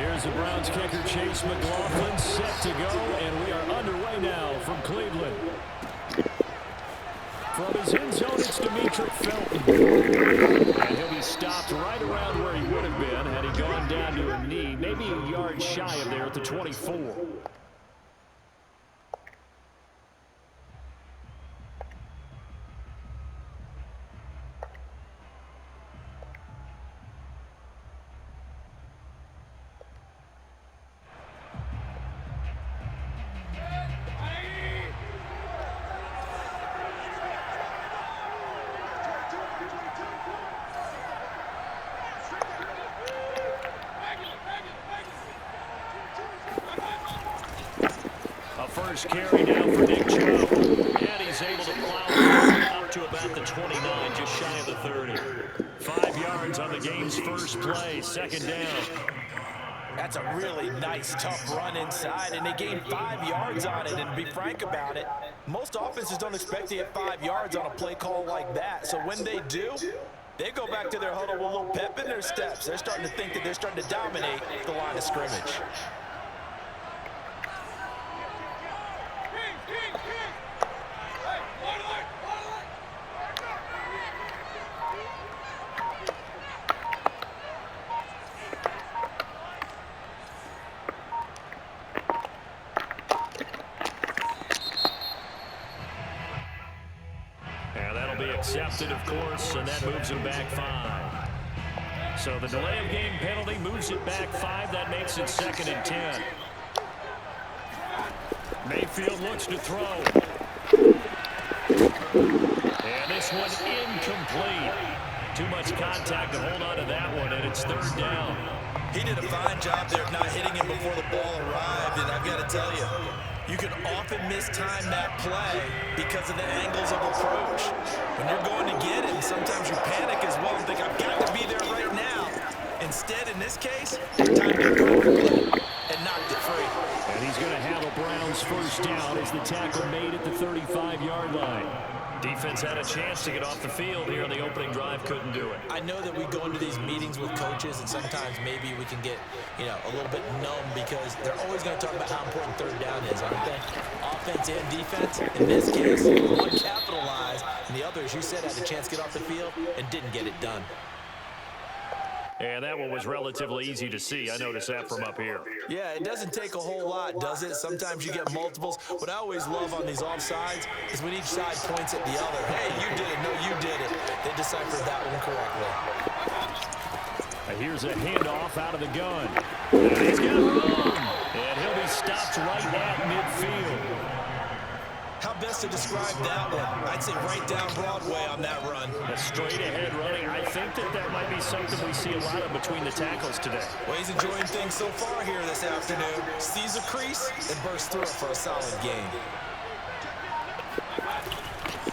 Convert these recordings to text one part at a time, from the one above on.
Here's the Browns kicker, Chase McLaughlin, set to go, and we are underway now from Cleveland. From his end zone, it's Demetric Felton. And he'll be stopped right around where he would have been had he gone down to a knee, maybe a yard shy of there at the 24. First carry now for Nick Chubb. And he's able to plow up to about the 29, just shy of the 30. 5 yards on the game's first play, second down. That's a really nice, tough run inside, and they gained 5 yards on it. And to be frank about it, most offenses don't expect to get 5 yards on a play call like that. So when they do, they go back to their huddle with a little pep in their steps. They're starting to think that they're starting to dominate the line of scrimmage. Accepted, of course, and that moves him back 5. So the delay of game penalty moves it back 5. That makes it 2nd and 10. Mayfield looks to throw. And this one incomplete. Too much contact to hold on to that one, and it's 3rd down. He did a fine job there of not hitting him before the ball arrived, and I've got to tell you, you can often mistime that play because of the angles of approach. When you're going to get it, sometimes you panic as well and think, I've got to be there right now. Instead, in this case, he timed it perfectly and knocked it free. And he's going to have a Browns first down as the tackle made at the 35-yard line. Defense had a chance to get off the field here on the opening drive, couldn't do it. I know that we go into these meetings with coaches, and sometimes maybe we can get, a little bit numb because they're always going to talk about how important 3rd down is, aren't they? Offense and defense. In this case, one capitalized, and the other, as you said, had a chance to get off the field and didn't get it done. And that one was relatively easy to see. I noticed that from up here. Yeah, it doesn't take a whole lot, does it? Sometimes you get multiples. What I always love on these offsides is when each side points at the other. Hey, you did it. No, you did it. They deciphered that one correctly. Here's a handoff out of the gun. And he's got room. And he'll be stopped right at midfield. How best to describe that one? I'd say right down Broadway on that run. A straight-ahead running. I think that might be something we see a lot of between the tackles today. Well, he's enjoying things so far here this afternoon. Sees a crease and bursts through it for a solid game.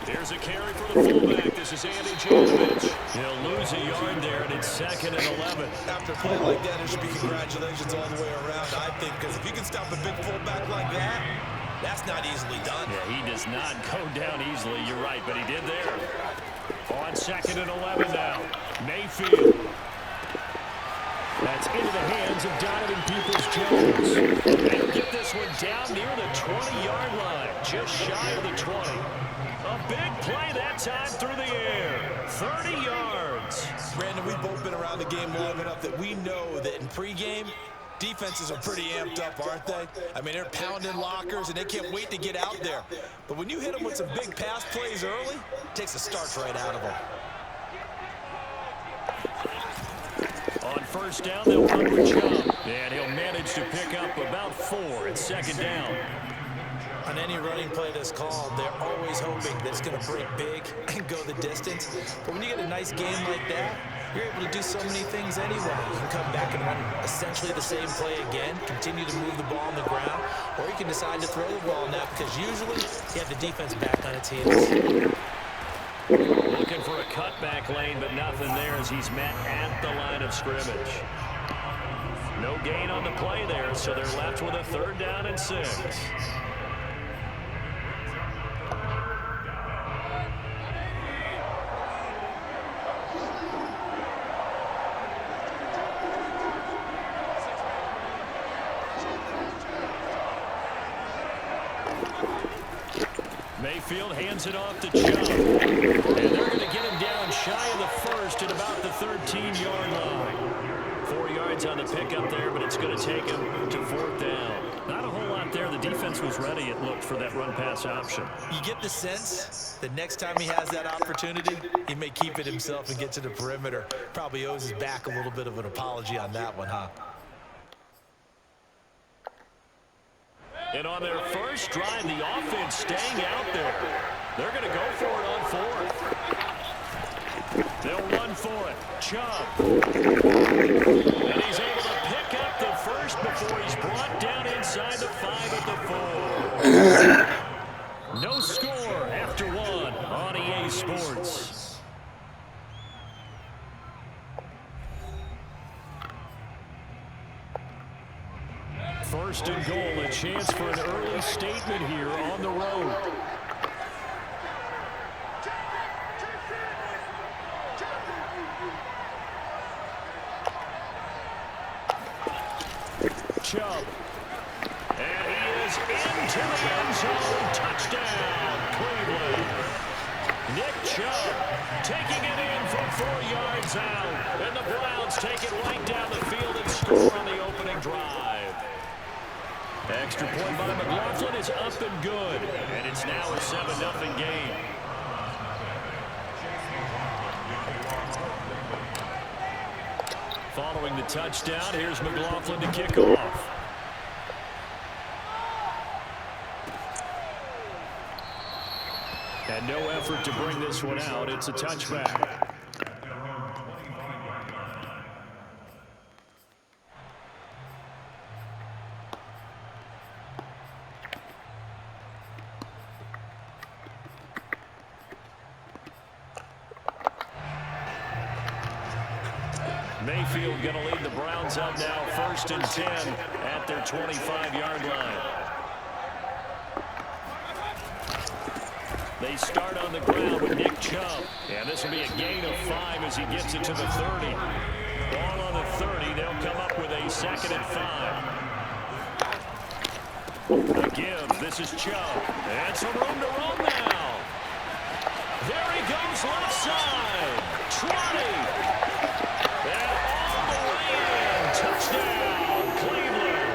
Here's a carry for the fullback. This is Andy Janovich. He'll lose a yard there, and it's 2nd and 11. After a play like that, there should be congratulations all the way around, I think, because if you can stop a big fullback like that, that's not easily done. Yeah, he does not go down easily. You're right, but he did there. On 2nd and 11 now. Mayfield. That's into the hands of Donovan Peoples-Jones. They'll get this one down near the 20-yard line, just shy of the 20. A big play that time through the air. 30 yards. Brandon, we've both been around the game long enough that we know that in pregame, defenses are pretty amped up, aren't they? I mean, they're pounding lockers, and they can't wait to get out there. But when you hit them with some big pass plays early, it takes the starch right out of them. On 1st down, they'll run with Chubb. And he'll manage to pick up about 4 at 2nd down. On any running play that's called, they're always hoping that it's going to break big and go the distance. But when you get a nice game like that, you're able to do so many things anyway. You can come back and run essentially the same play again, continue to move the ball on the ground, or you can decide to throw the ball now because usually you have the defense back on its heels. Looking for a cutback lane, but nothing there as he's met at the line of scrimmage. No gain on the play there, so they're left with a 3rd down and 6. Mayfield hands it off to Chubb. And they're going to get him down shy of the first at about the 13-yard line. 4 yards on the pickup there, but it's going to take him to 4th down. Not a whole lot there. The defense was ready, it looked, for that run-pass option. You get the sense that next time he has that opportunity, he may keep it himself and get to the perimeter. Probably owes his back a little bit of an apology on that one, huh? And on their first drive, the offense staying out there. They're going to go for it on 4th. They'll run for it. Chubb. And he's able to pick up the first before he's brought down inside the 5 at the 4. No score after 1 on EA Sports. First and goal, a chance for an early statement here on the road. Chubb. And he is into the end zone. Touchdown, Cleveland. Nick Chubb taking it in from 4 yards out. And the Browns take it right down the field and score on the opening drive. Extra point by McLaughlin is up and good. And it's now a 7-0 game. Following the touchdown, here's McLaughlin to kick off. And no effort to bring this one out. It's a touchback. Mayfield going to lead the Browns up now, 1st and 10 at their 25-yard line. They start on the ground with Nick Chubb. And this will be a gain of 5 as he gets it to the 30. Ball on the 30. They'll come up with a 2nd and 5. The give. This is Chubb. And some room to run now. There he goes left side. 20. Touchdown, Cleveland.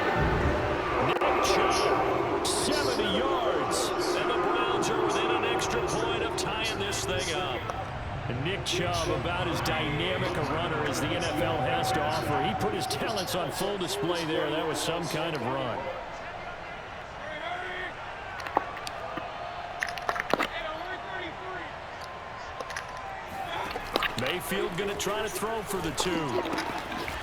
Nick Chubb, 70 yards. And the Browns are within an extra point of tying this thing up. And Nick Chubb, about as dynamic a runner as the NFL has to offer. He put his talents on full display there. That was some kind of run. Mayfield going to try to throw for the 2.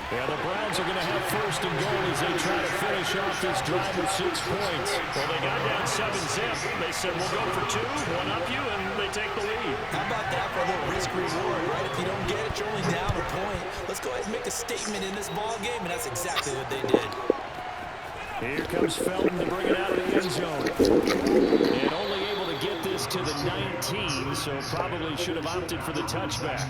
Yeah, the Browns are going to have 1st and goal as they try to finish off this drive with 6 points. Well, they got down 7-zip. They said, we'll go for 2, one up you, and they take the lead. How about that for a little risk-reward, right? If you don't get it, you're only down a point. Let's go ahead and make a statement in this ball game, and that's exactly what they did. Here comes Felton to bring it out of the end zone. And only able to get this to the 19, so probably should have opted for the touchback.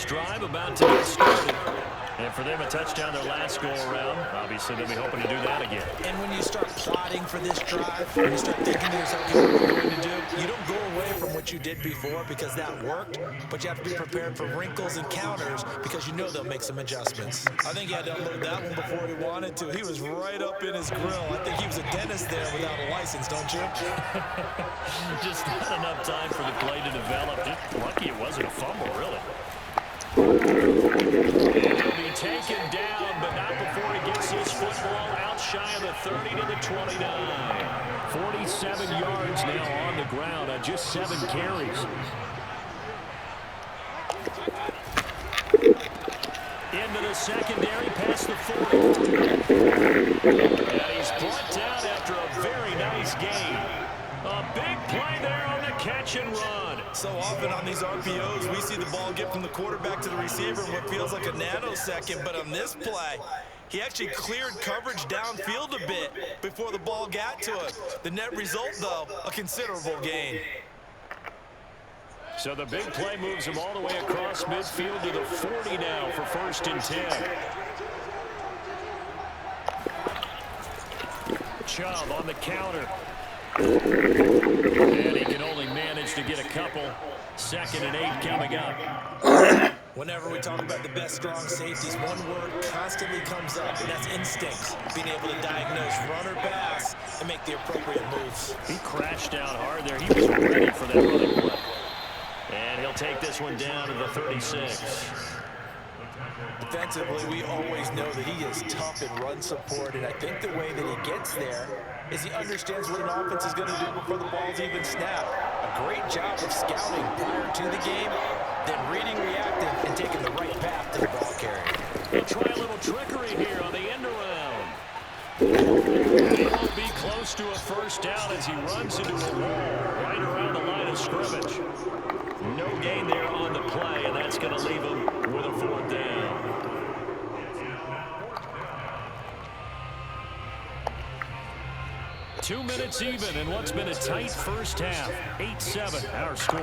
Drive about to get started. And for them, a touchdown their last go-around. Obviously, they'll be hoping to do that again. And when you start plotting for this drive, when you start thinking to yourself what you're going to do, you don't go away from what you did before because that worked, but you have to be prepared for wrinkles and counters because you know they'll make some adjustments. I think he had to unload that one before he wanted to. He was right up in his grill. I think he was a dentist there without a license, don't you? Just not enough time for the play to develop. Just lucky it wasn't a fumble, really. He'll be taken down, but not before he gets his football out shy of the 30 to the 29. 47 yards now on the ground on just 7 carries. Into the secondary, past the 40. And he's brought down after a very nice game. A big play there on the catch and run. So often on these RPOs, we see the ball get from the quarterback to the receiver in what feels like a nanosecond, but on this play, he actually cleared coverage downfield a bit before the ball got to him. The net result, though, a considerable gain. So the big play moves him all the way across midfield to the 40 now for 1st and 10. Chubb on the counter. And he can only manage to get a couple. 2nd and 8 coming up. Whenever we talk about the best strong safeties, one word constantly comes up, and that's instinct. Being able to diagnose run or pass and make the appropriate moves. He crashed out hard there. He was ready for that running play. And he'll take this one down to the 36. Defensively, we always know that he is tough in run support, and I think the way that he gets there is he understands what an offense is going to do before the ball's even snapped. A great job of scouting prior to the game, then reading, reacting, and taking the right path to the ball carrier. He'll try a little trickery here on the end around. He won't be close to a 1st down as he runs into a wall right around the line of scrimmage. No gain there on the play, and that's going to leave him with a 4th down. Two minutes even in what's been a tight first half. 8-7 our score.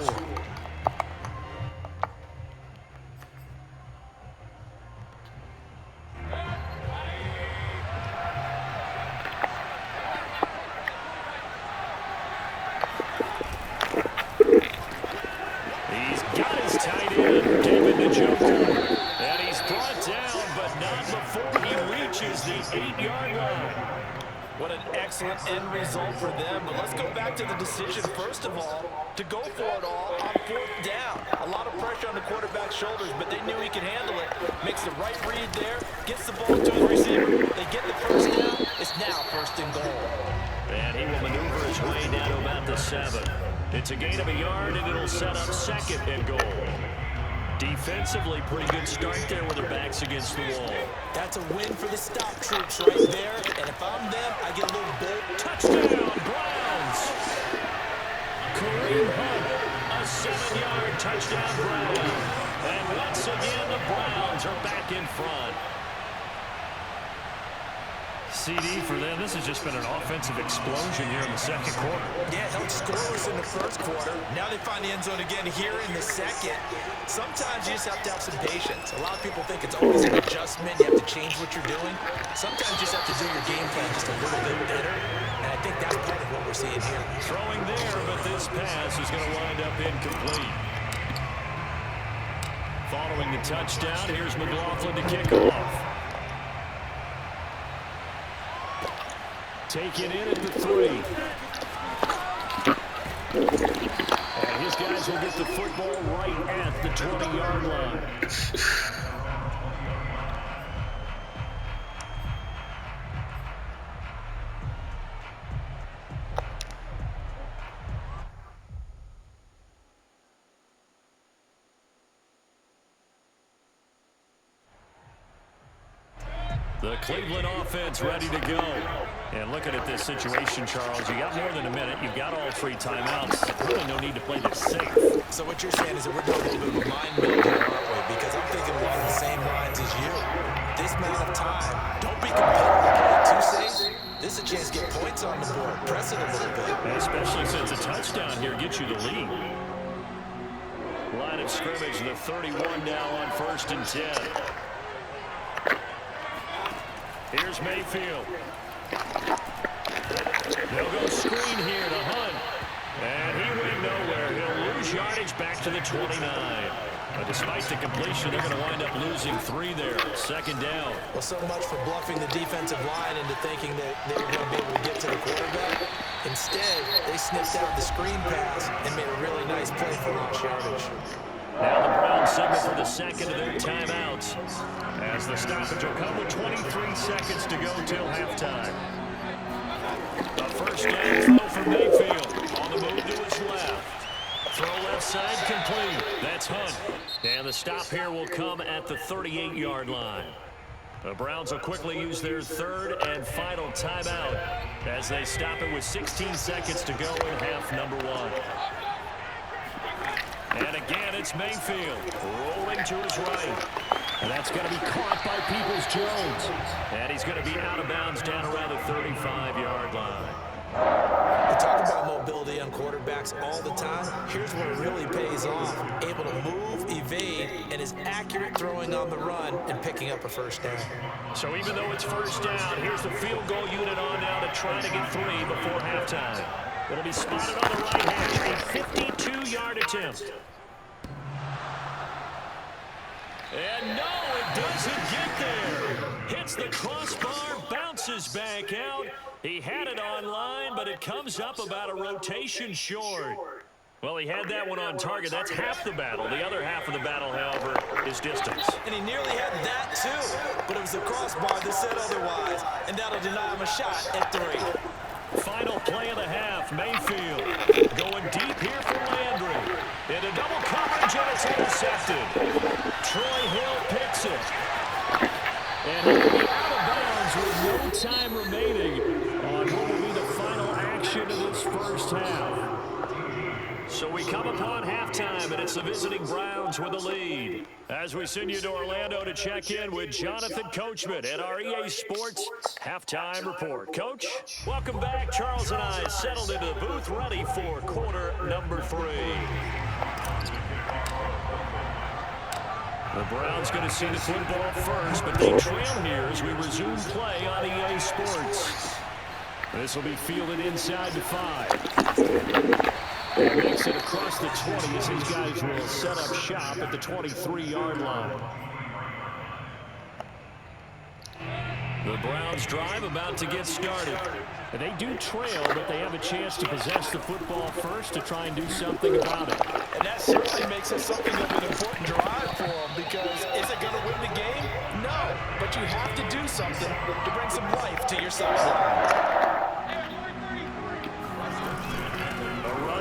He's got his tight end, David Njoku. And he's brought down, but not before he reaches the 8-yard line. What an excellent end result for them. But let's go back to the decision, first of all, to go for it all on 4th down. A lot of pressure on the quarterback's shoulders, but they knew he could handle it. Makes the right read there, gets the ball to his receiver. They get the 1st down. It's now 1st and goal. And he will maneuver his way down to about the 7. It's a gain of a yard, and it'll set up 2nd and goal. Defensively, pretty good start there with their backs against the wall. That's a win for the stop troops right there. And if I'm them, I get a little bold. Touchdown, Browns! Kareem Hunt, a 7-yard touchdown Brown. And once again, the Browns are back in front. CD for them. This has just been an offensive explosion here in the 2nd quarter. Yeah, held scoreless in the 1st quarter. Now they find the end zone again here in the 2nd. Sometimes you just have to have some patience. A lot of people think it's always an adjustment. You have to change what you're doing. Sometimes you just have to do your game plan just a little bit better. And I think that's part of what we're seeing here. Throwing there, but this pass is going to wind up incomplete. Following the touchdown, here's McLaughlin to kick off. Taken in at the 3. And his guys will get the football right at the 20-yard line. The Cleveland offense ready to go. And looking at this situation, Charles, you got more than a minute. You've got all 3 timeouts. Really no need to play this safe. So what you're saying is that we're doing a little bit of a mind meld here, aren't we? Because I'm thinking along the same lines as you. This amount of time, don't be compelled to play it too safe. This is a chance to get points on the board. Press it a little bit. Especially since a touchdown here gets you the lead. Line of scrimmage, the 31 now on 1st and 10. Here's Mayfield. They'll go screen here to Hunt. And he went nowhere. He'll lose yardage back to the 29. But despite the completion, they're going to wind up losing 3 there. 2nd down. Well, so much for bluffing the defensive line into thinking that they were going to be able to get to the quarterback. Instead, they sniffed out the screen pass and made a really nice play for lost yardage. Now the Browns signal for the 2nd of their timeouts, as the stoppage will come with 23 seconds to go till halftime. A 1st down throw for Mayfield on the move to his left. Throw left side complete. That's Hunt. And the stop here will come at the 38-yard line. The Browns will quickly use their 3rd and final timeout as they stop it with 16 seconds to go in half number 1. And again, it's Mayfield rolling to his right. And that's going to be caught by Peoples-Jones. And he's going to be out of bounds down around the 35-yard line. We talk about mobility on quarterbacks all the time. Here's where it really pays off. Able to move, evade, and is accurate throwing on the run and picking up a first down. So even though it's first down, here's the field goal unit on now to try to get 3 before halftime. It'll be spotted on the right hash, a 52-yard attempt. And no, it doesn't get there. Hits the crossbar, bounces back out. He had it on line, but it comes up about a rotation short. Well, he had that one on target. That's half the battle. The other half of the battle, however, is distance. And he nearly had that, too. But it was the crossbar that said otherwise, and that'll deny him a shot at 3. Final play of the half, Mayfield going deep here for Landry. Into double coverage, and it's intercepted. Troy Hill picks it. And he'll be out of bounds with no time remaining on what will be the final action of this first half. So we come upon halftime, and it's the visiting Browns with the lead. As we send you to Orlando to check in with Jonathan Coachman at our EA Sports Halftime Report. Coach, welcome back. Charles and I settled into the booth ready for quarter number 3. The Browns going to see the football first, but they trail here as we resume play on EA Sports. This will be fielded inside the 5. And makes it across the 20 as these guys will set up shop at the 23-yard line. The Browns drive about to get started. And they do trail, but they have a chance to possess the football first to try and do something about it. And that certainly makes it something of an important drive for them, because is it going to win the game? No, but you have to do something to bring some life to your sideline.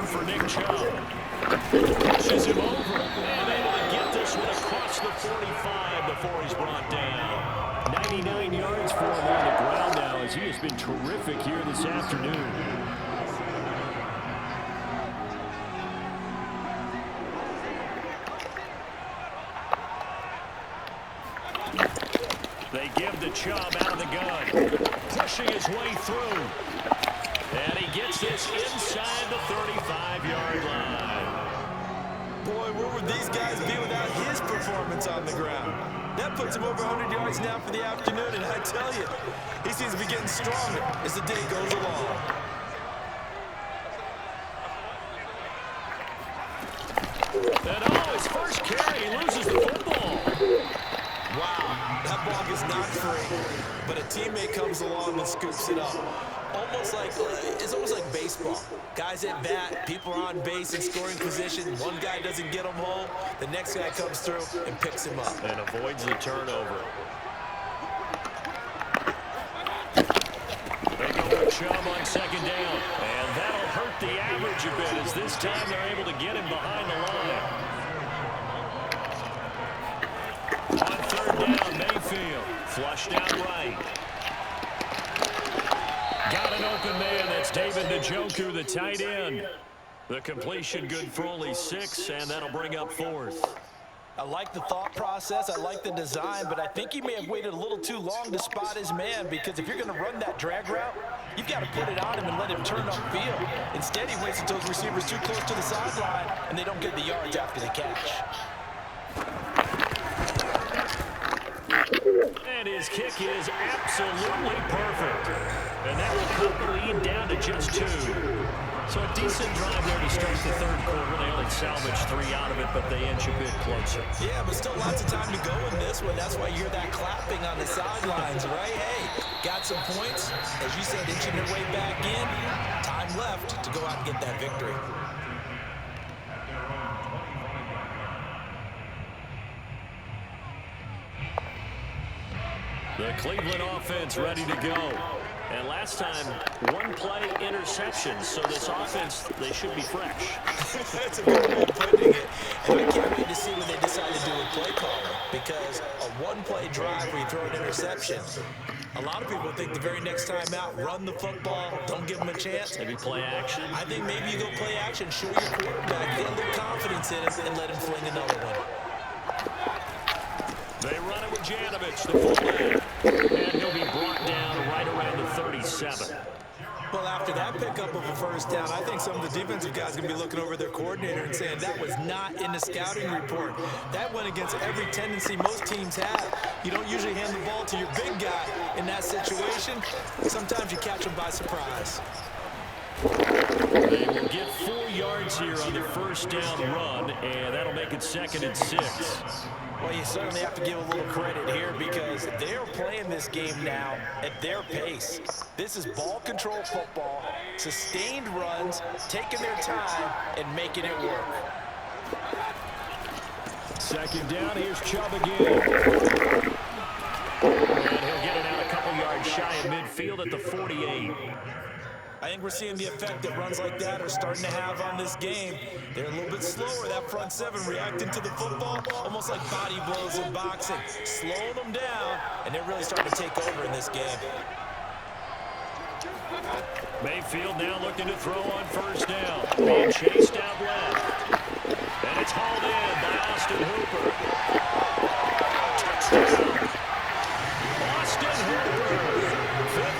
For Nick Chubb. Pushes him over and able to get this one across the 45 before he's brought down. 99 yards for him on the ground now as he has been terrific here this afternoon. They give the Chubb out of the gun. Pushing his way through. And he gets this inside the 35-yard line. Boy, where would these guys be without his performance on the ground? That puts him over 100 yards now for the afternoon, and I tell you, he seems to be getting stronger as the day goes along. And his first carry, he loses the football. Wow, that ball is not free, but a teammate comes along and scoops it up. It's almost like baseball. Guys at bat, people are on base in scoring position. One guy doesn't get him home. The next guy comes through and picks him up. And avoids the turnover. They go with Chubb on second down. And that'll hurt the average a bit as this time they're able to get him behind the line. On third down, Mayfield. Flushed out right. Got an open man. That's David Njoku, the tight end. The completion good for only 6, and that'll bring up 4th. I like the thought process. I like the design, but I think he may have waited a little too long to spot his man, because if you're going to run that drag route, you've got to put it on him and let him turn upfield. Instead, he waits until his receiver's too close to the sideline, and they don't get the yards after the catch. And his kick is absolutely perfect. And that will cut the lead down to just 2. So a decent drive there to start the third quarter. They only salvaged 3 out of it, but they inch a bit closer. Yeah, but still lots of time to go in this one. That's why you hear that clapping on the sidelines, right? Hey, got some points. As you said, inching their way back in. Time left to go out and get that victory. The Cleveland offense ready to go. And last time, 1 play interception. So this offense, they should be fresh. That's a good way of putting it. And I can't wait to see what they decide to do with play calling, because a one-play drive where you throw an interception. A lot of people think the very next time out, run the football, don't give them a chance. Maybe play action. I think maybe you go play action, show your quarterback, get a little confidence in him, and let him fling another one. They run it with Janovich, the fullback. And he'll be brought down right around the 37. Well, after that pickup of a first down, I think some of the defensive guys are going to be looking over their coordinator and saying that was not in the scouting report. That went against every tendency most teams have. You don't usually hand the ball to your big guy in that situation. Sometimes you catch them by surprise. They will get 4 yards here on the first down run, and that'll make it 2nd and 6. Well, you certainly have to give a little credit here because they're playing this game now at their pace. This is ball control football, sustained runs, taking their time, and making it work. 2nd down, here's Chubb again. And he'll get it out a couple yards shy of midfield at the 48. I think we're seeing the effect that runs like that are starting to have on this game. They're a little bit slower, that front 7 reacting to the football, almost like body blows in boxing, slowing them down, and they're really starting to take over in this game. Mayfield now looking to throw on first down. Being chased out left. And it's hauled in by Austin Hooper. Touchdown. Austin Hooper,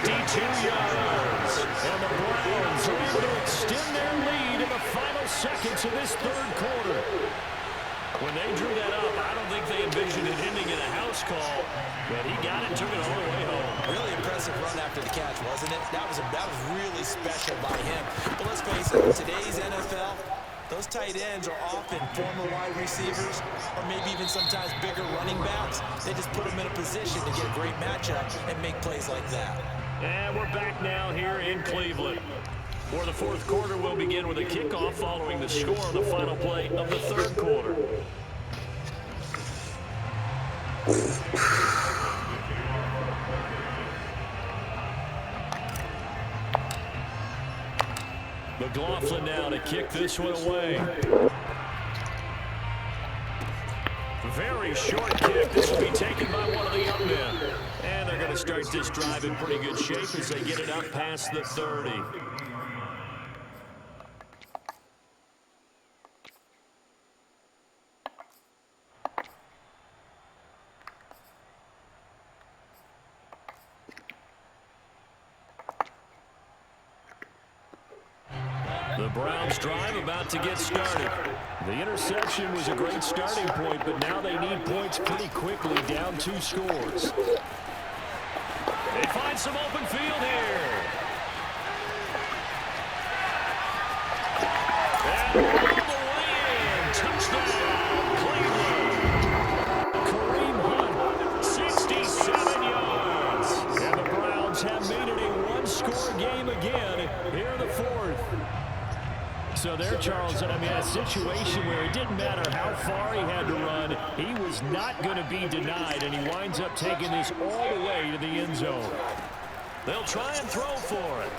52 yards. And the Browns are able to extend their lead in the final seconds of this 3rd quarter. When they drew that up, I don't think they envisioned it ending in a house call, but he got it and took it all the way home. Really impressive run after the catch, wasn't it? That was really special by him. But let's face it, in today's NFL, those tight ends are often former wide receivers or maybe even sometimes bigger running backs. They just put them in a position to get a great matchup and make plays like that. And we're back now here in Cleveland. For the 4th quarter, we'll begin with a kickoff following the score on the final play of the 3rd quarter. McLaughlin now to kick this one away. Very short kick. This will be taken by one of the young men. And they're going to start this drive in pretty good shape as they get it up past the 30. The Browns drive about to get started. The interception was a great starting point, but now they need points pretty quickly, down 2 scores. They find some open field here. And all the way in. Touchdown, Cleveland. Kareem Hunt, 67 yards. And the Browns have made it a 1-score game again here in the 4th. So there, Charles, and I mean, a situation where it didn't matter how far he had to run, he was not going to be denied, and he winds up taking this all the way to the end zone. They'll try and throw for it.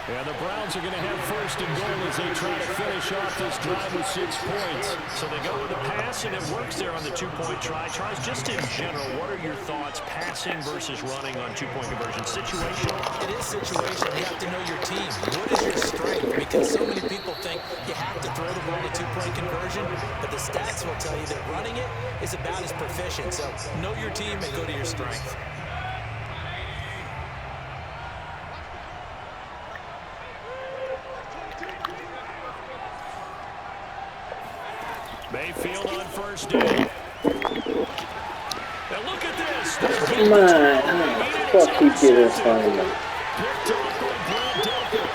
Yeah, the Browns are going to have 1st and goal as they try to finish off this drive with 6 points. So they go with the pass, and it works there on the 2-point try. Charles, just in general, what are your thoughts, passing versus running on 2-point conversion? Situational? It is situational. You have to know your team. What is your strength? Because so many people think you have to throw the ball to 2-point conversion, but the stats will tell you that running it is about as proficient. So know your team and go to your strength. Mayfield on first down. Now look at this. Come on, fuck you did this on me. Picked off by Brad Delpit.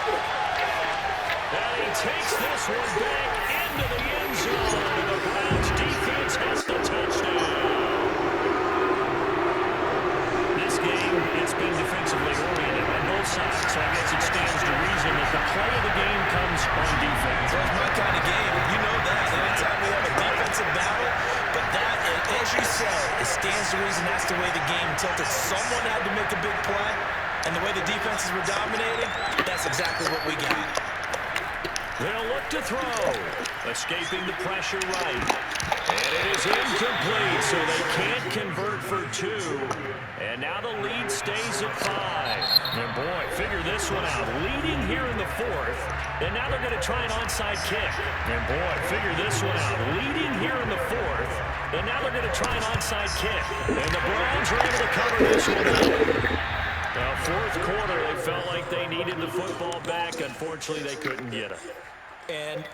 And he takes this one back into the end zone. And the Browns defense has the touchdown. This game, it's been defensively oriented on both sides. So I guess it stands to reason that the play of the game comes on defense. That's my kind of game. You know that. Anytime we have a defensive battle, but that, as you said, it stands to reason that's the way the game tilted. Someone had to make a big play, and the way the defenses were dominating, that's exactly what we got. They'll look to throw. Escaping the pressure right. And it is incomplete. so they can't convert for 2. And now the lead stays at 5. And boy, figure this one out. Leading here in the 4th, and now they're going to try an onside kick. And boy, figure this one out. Leading here in the 4th, and now they're going to try an onside kick. And the Browns are able to cover this one up. Now, 4th quarter, they felt like they needed the football back. Unfortunately, they couldn't get it. And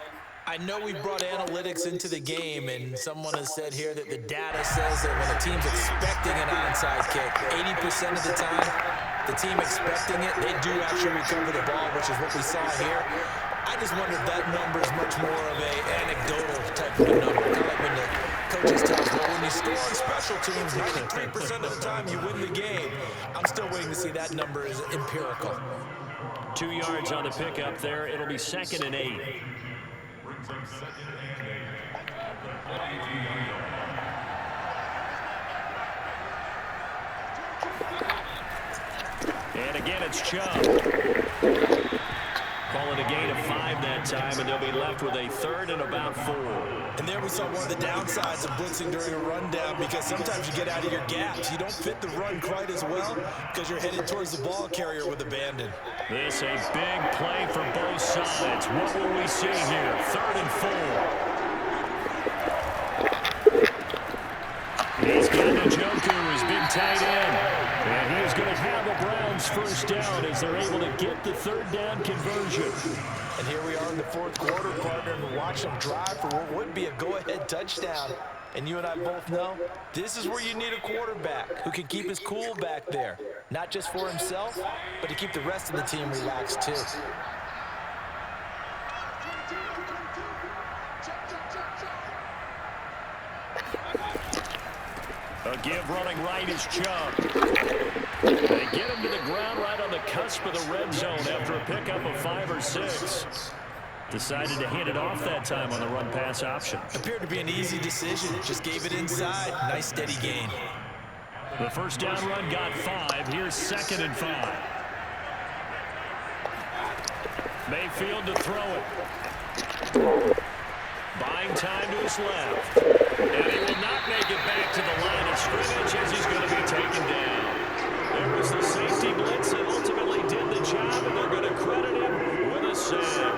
I know we brought analytics into the game, and someone has said here that the data says that when a team's expecting an onside kick, 80% of the time, the team expecting it, they do actually recover the ball, which is what we saw here. I just wonder if that number is much more of an anecdotal type of a number. Kind of like when the coaches tell us, well, when you score on special teams, 93% of the time you win the game. I'm still waiting to see that number is empirical. 2 yards on the pickup there. It'll be 2nd and 8. And again, it's Chubb. Call it a gain of 5 that time, and they'll be left with a 3rd and about 4. And there we saw one of the downsides of blitzing during a rundown, because sometimes you get out of your gaps. You don't fit the run quite as well because you're headed towards the ball carrier with abandon. This a big play for both sides. What will we see here? 3rd and 4. He's got Njoku, his big tight end. And he is going to have the Browns first down as they're able to get the 3rd down conversion. And here we are in the 4th quarter, partner, and watch them drive for what would be a go-ahead touchdown. And you and I both know this is where you need a quarterback who can keep his cool back there. Not just for himself, but to keep the rest of the team relaxed too. A give running right is Chubb. They get him to the ground right on the cusp of the red zone after a pickup of 5 or 6. Decided to hand it off that time on the run-pass option. Appeared to be an easy decision. Just gave it inside. Nice steady gain. The first down run got 5. Here's 2nd and 5. Mayfield to throw it. Buying time to his left. And he will not make it back to the line of scrimmage as he's going to be taken down. There was the safety blitz that ultimately did the job, and they're going to credit him with a sack.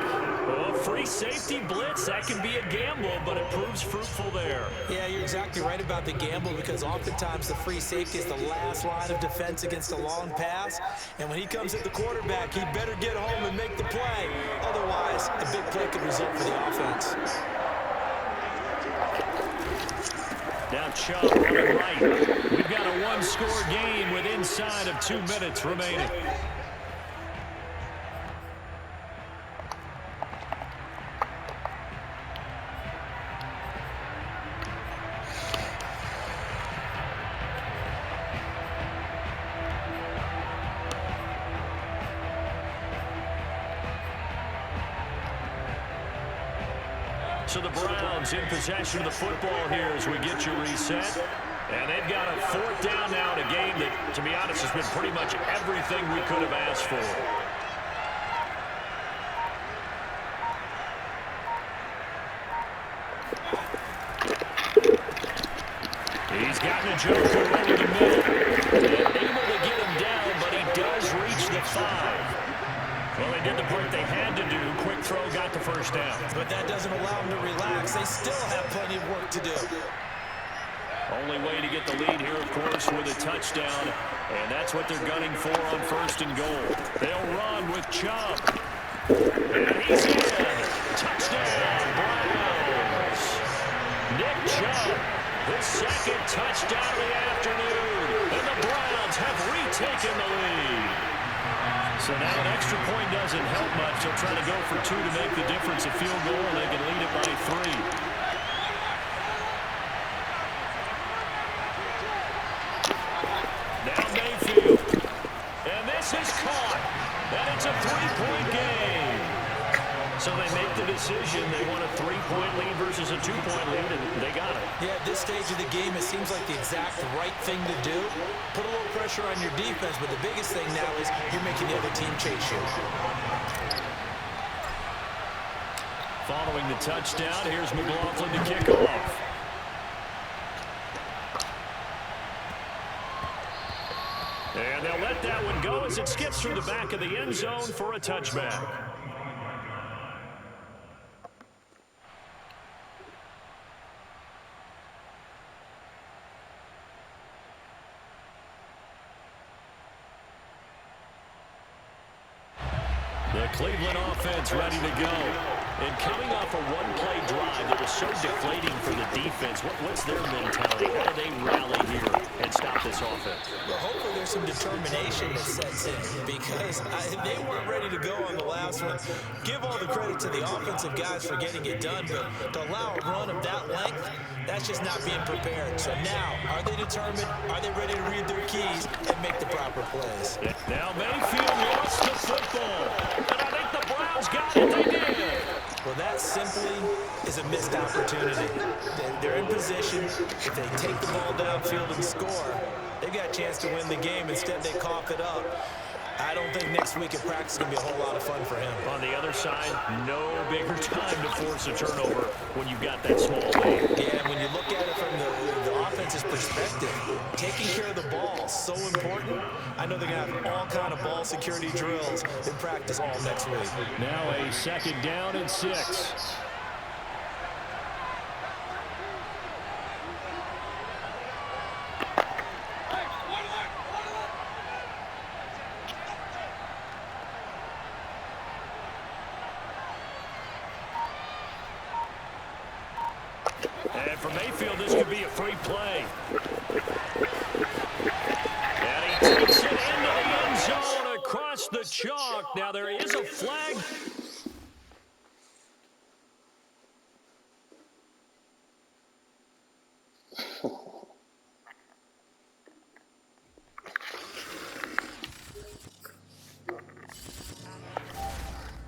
Well, a free safety blitz, that can be a gamble, but it proves fruitful there. Yeah, you're exactly right about the gamble, because oftentimes the free safety is the last line of defense against a long pass. And when he comes at the quarterback, he better get home and make the play. Otherwise, a big play could result for the offense. Now Chubb running right. We've got a one-score game with inside of 2 minutes remaining. So the Browns in possession of the football here as we get you reset. And they've got a 4th down now in a game that, to be honest, has been pretty much everything we could have asked for. He's got Njoku over the middle. And able to get him down, but he does reach the 5. Well, they did the part they had to do. Quick throw got the first down. But that doesn't allow them to relax. They still have plenty of work to do. Only way to get the lead here, of course, with a touchdown. And that's what they're gunning for on 1st and goal. They'll run with Chubb. And he's in. Touchdown, Browns. Nick Chubb, his 2nd touchdown of the afternoon. And the Browns have retaken the lead. So now an extra point doesn't help much. They'll try to go for 2 to make the difference a field goal, and they can lead it by 3. Now Mayfield. And this is caught. And it's a 3-point game. So they make the decision. They want a 3-point lead versus a 2-point lead, and they got it. Yeah, at this stage of the game, it seems like the exact right thing to do. Put a little pressure on your defense, but the biggest thing now is you're making the other team chase you. Following the touchdown, here's McLaughlin to kick off. And they'll let that one go as it skips through the back of the end zone for a touchback. The Cleveland offense ready to go. And coming off a one-play drive that was so deflating for the defense, what's their mentality? How do they rally here and stop this offense? Well, hopefully there's some determination that sets in because they weren't ready to go on the last one. Give all the credit to the offensive guys for getting it done, but to allow a run of that length, that's just not being prepared. So now, are they determined? Are they ready to read their keys and make the proper plays? Now Mayfield lost the football. And I think the Browns got it. They did. Well, that simply is a missed opportunity. They're in position. If they take the ball downfield and score, they've got a chance to win the game. Instead, they cough it up. I don't think next week at practice is going to be a whole lot of fun for him. On the other side, no bigger time to force a turnover when you've got that small lead. Yeah, when you look at it from the offense's perspective, taking care of the ball is so important. I know they're going to have all kind of ball security drills in practice all next week. Now a 2nd down and 6. And for Mayfield, this could be a free play. And he takes it into the end zone across the chalk. Now there is a flag